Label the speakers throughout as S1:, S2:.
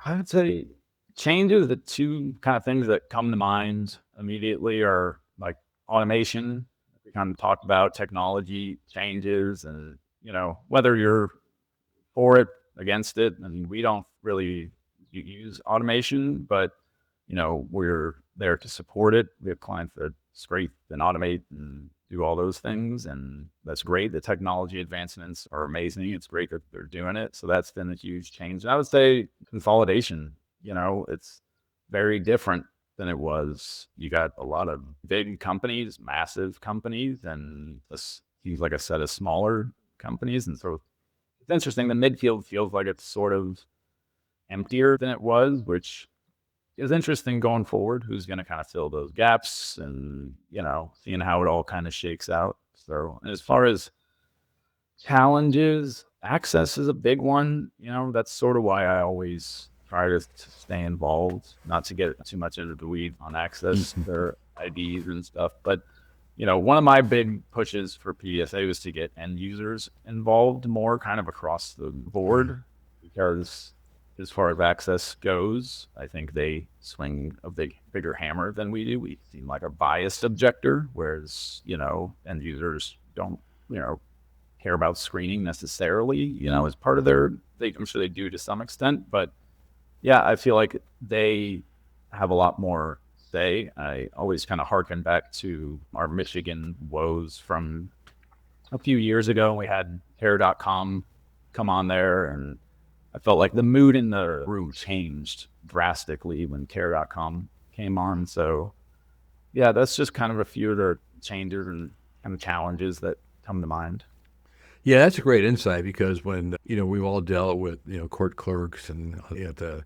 S1: I would say changes, the two kind of things that come to mind immediately are like automation. We kind of talked about technology changes and, whether you're for it, against it. And we don't really use automation, but, we're there to support it. We have clients that scrape and automate and do all those things. And that's great. The technology advancements are amazing. It's great that they're doing it. So that's been a huge change. And I would say consolidation, it's very different than it was. You got a lot of big companies, massive companies, and like a set of smaller companies. And so it's interesting. The midfield feels like it's sort of emptier than it was, which is interesting going forward. Who's going to kind of fill those gaps and, seeing how it all kind of shakes out. So, and as far as challenges, access is a big one. That's sort of why I always try to stay involved, not to get too much into the weed on access to their IDs and stuff. But, one of my big pushes for PDSA was to get end users involved more kind of across the board, because as far as access goes, I think they swing a bigger hammer than we do. We seem like a biased objector, whereas, end users don't, care about screening necessarily, as part of I'm sure they do to some extent, but yeah, I feel like they have a lot more say. I always kind of harken back to our Michigan woes from a few years ago. We had Care.com come on there, and I felt like the mood in the room changed drastically when Care.com came on. So yeah, that's just kind of a few of the changes and kind of challenges that come to mind.
S2: Yeah, that's a great insight, because when, we've all dealt with, court clerks and at the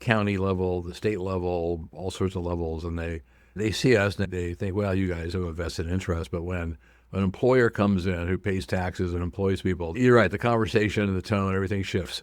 S2: county level, the state level, all sorts of levels, and they see us and they think, well, you guys have a vested interest. But when an employer comes in who pays taxes and employs people, you're right, the conversation and the tone, everything shifts.